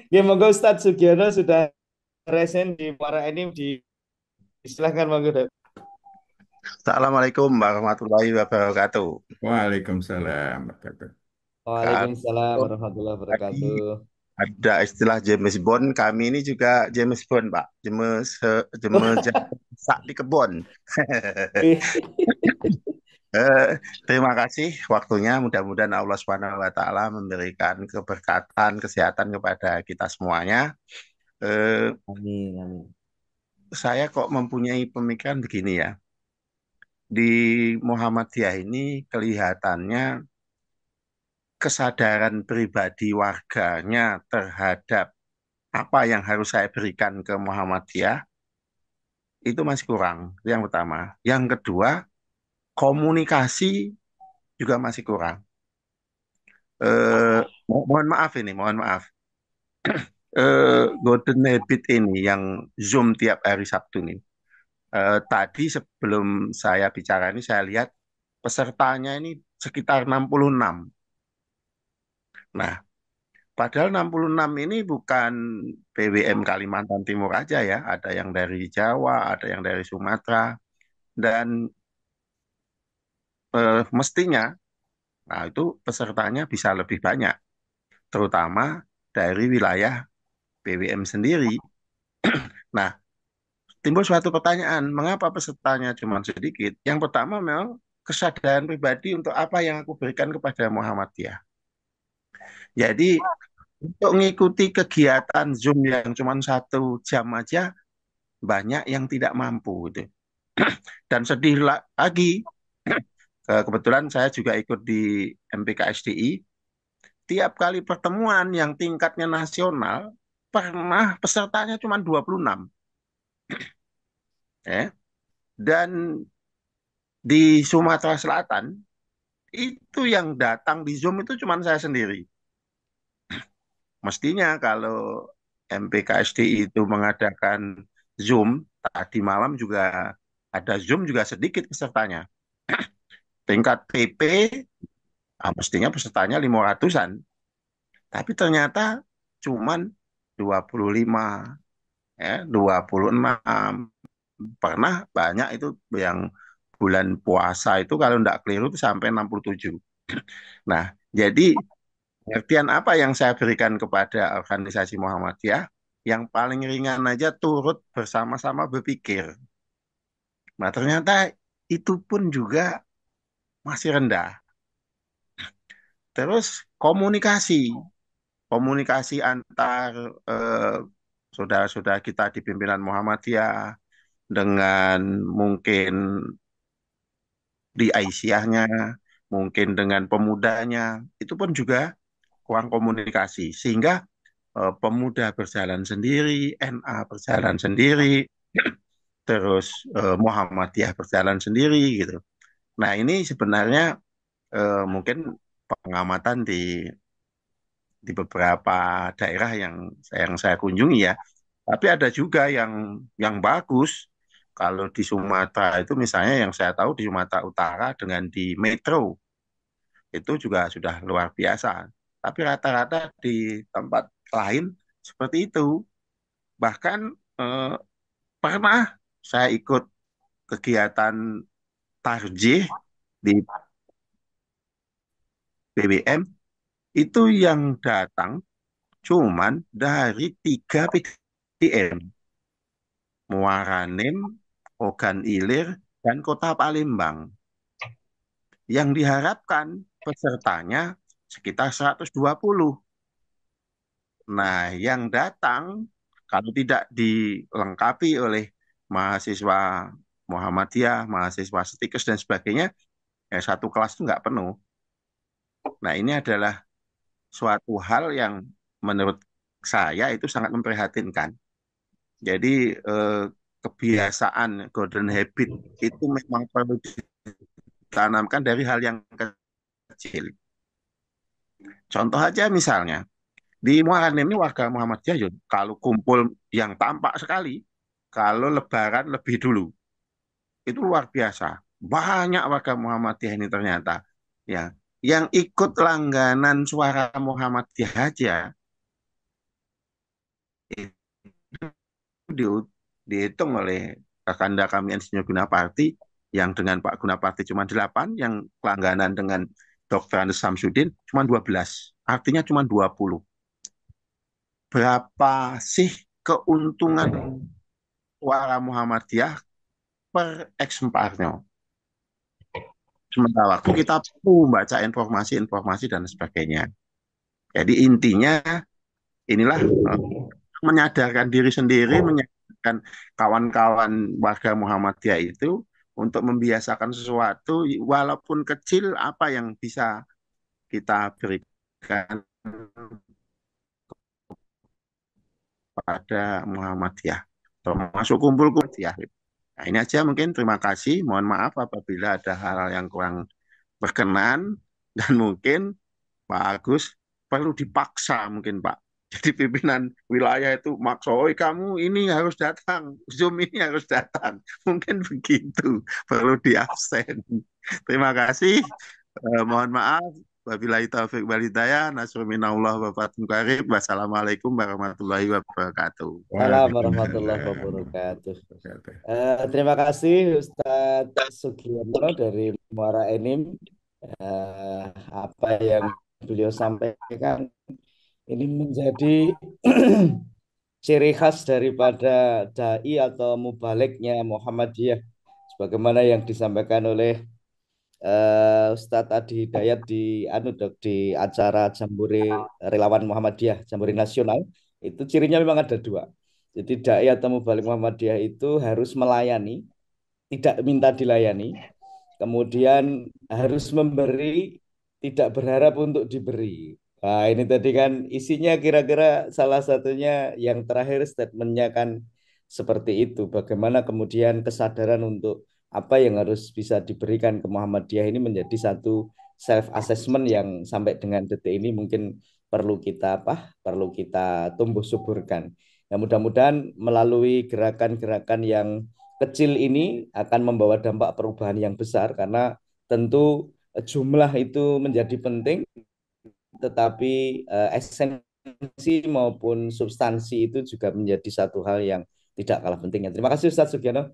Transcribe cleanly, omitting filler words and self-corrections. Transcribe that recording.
Ya, monggo Ustadz Sugiono sudah resen di Muara Enim silahkan monggo. Dok. Assalamualaikum warahmatullahi wabarakatuh. Waalaikumsalam warahmatullahi Waalaikumsalam Kalau warahmatullahi tadi wabarakatuh. ada istilah James Bond, kami ini juga James Bond, Pak. James sak di kebon. Terima kasih waktunya. Mudah-mudahan Allah Subhanahu wa taala memberikan keberkatan, kesehatan kepada kita semuanya. Eh, Amin, amin. saya kok mempunyai pemikiran begini ya. Di Muhammadiyah ini kelihatannya kesadaran pribadi warganya terhadap apa yang harus saya berikan ke Muhammadiyah itu masih kurang. Itu yang pertama. Yang kedua, komunikasi juga masih kurang. Mohon maaf ini, mohon maaf. Golden Habit ini yang Zoom tiap hari Sabtu nih. Tadi sebelum saya bicara ini saya lihat pesertanya ini sekitar 66. Nah, padahal 66 ini bukan PWM Kalimantan Timur aja ya, ada yang dari Jawa, ada yang dari Sumatera, dan mestinya, nah itu pesertanya bisa lebih banyak, terutama dari wilayah PWM sendiri. Nah, timbul suatu pertanyaan, mengapa pesertanya cuma sedikit? Yang pertama memang kesadaran pribadi untuk apa yang aku berikan kepada Muhammadiyah. Jadi untuk mengikuti kegiatan Zoom yang cuma 1 jam aja, banyak yang tidak mampu gitu. Dan sedih lagi, kebetulan saya juga ikut di MPKSDI. Tiap kali pertemuan yang tingkatnya nasional, pernah pesertanya cuma 26. Ya. Dan di Sumatera Selatan, itu yang datang di Zoom itu cuma saya sendiri. Mestinya kalau MPKSDI itu mengadakan Zoom, tadi malam juga ada Zoom juga sedikit pesertanya. Tingkat PP, mestinya pesertanya 500-an. Tapi ternyata cuman 25, ya, 26. Pernah banyak itu yang bulan puasa itu kalau tidak keliru itu sampai 67. Nah, jadi pengertian apa yang saya berikan kepada organisasi Muhammadiyah? Yang paling ringan aja turut bersama-sama berpikir. Nah, ternyata itu pun juga masih rendah. Terus komunikasi, komunikasi antar eh, saudara-saudara kita di pimpinan Muhammadiyah dengan mungkin di Aisyahnya, mungkin dengan pemudanya, itu pun juga kurang komunikasi. Sehingga pemuda berjalan sendiri, NA berjalan sendiri, terus Muhammadiyah berjalan sendiri gitu. Nah ini sebenarnya mungkin pengamatan di beberapa daerah yang saya kunjungi ya. Tapi ada juga yang bagus. Kalau di Sumatera itu misalnya yang saya tahu di Sumatera Utara dengan di Metro itu juga sudah luar biasa. Tapi rata-rata di tempat lain seperti itu. Bahkan eh, pernah saya ikut kegiatan tarjih di BBM, itu yang datang cuman dari 3 PDM, Muara Enim, Ogan Ilir, dan Kota Palembang. Yang diharapkan pesertanya sekitar 120. Nah, yang datang kalau tidak dilengkapi oleh mahasiswa Muhammadiyah, mahasiswa Stikes dan sebagainya, ya satu kelas itu nggak penuh. Nah, ini adalah suatu hal yang menurut saya itu sangat memprihatinkan. Jadi kebiasaan golden habit itu memang perlu ditanamkan dari hal yang kecil. Contoh aja misalnya, di Muharram ini warga Muhammadiyah Yun, kalau kumpul yang tampak sekali, kalau Lebaran lebih dulu, itu luar biasa. Banyak warga Muhammadiyah ini ternyata, ya, yang ikut langganan suara Muhammadiyah aja itu dihitung oleh Kakanda kami Insinyur Gunapati yang dengan Pak Gunapati cuma 8, yang kelangganan dengan Dr. Andes Samsudin cuma 12. Artinya cuma 20. Berapa sih keuntungan suara Muhammadiyah per eksemplarnya? Sementara waktu kita perlu membaca informasi-informasi dan sebagainya. Jadi intinya inilah menyadarkan diri sendiri, menyadarkan kawan-kawan warga Muhammadiyah itu untuk membiasakan sesuatu, walaupun kecil, apa yang bisa kita berikan pada Muhammadiyah, termasuk kumpul Muhammadiyah. Nah, ini aja mungkin. Terima kasih. Mohon maaf apabila ada hal-hal yang kurang berkenan, dan mungkin Pak Agus perlu dipaksa mungkin Pak. Jadi pimpinan wilayah itu maksa, "Oi kamu ini harus datang, Zoom ini harus datang." Mungkin begitu, perlu diabsen. Terima kasih. Mohon maaf. Wabillahi taufiq wal hidayah. Nasrul minallah wa fathun qarib. Wassalamualaikum warahmatullahi wabarakatuh. Salam warahmatullahi Waalaikumsalam wabarakatuh. warahmatullahi wabarakatuh. Terima kasih Ustadz Sugiono dari Muara Enim. Eh, Apa yang beliau sampaikan ini menjadi ciri khas daripada dai atau mubaliknya Muhammadiyah, sebagaimana yang disampaikan oleh Ustadz Adi Hidayat di Dok, di acara Jambore Relawan Muhammadiyah, Jambore Nasional. Itu cirinya memang ada dua. Jadi dai atau mubalik Muhammadiyah itu harus melayani, tidak minta dilayani. Kemudian harus memberi, tidak berharap untuk diberi. Nah, ini tadi kan isinya kira-kira salah satunya yang terakhir statementnya kan seperti itu. Bagaimana kemudian kesadaran untuk apa yang harus bisa diberikan ke Muhammadiyah ini menjadi satu self assessment yang sampai dengan detik ini mungkin perlu kita Perlu kita tumbuh suburkan. Ya, mudah-mudahan melalui gerakan-gerakan yang kecil ini akan membawa dampak perubahan yang besar, karena tentu jumlah itu menjadi penting, tetapi esensi maupun substansi itu juga menjadi satu hal yang tidak kalah pentingnya. Terima kasih Ustadz Sugiono.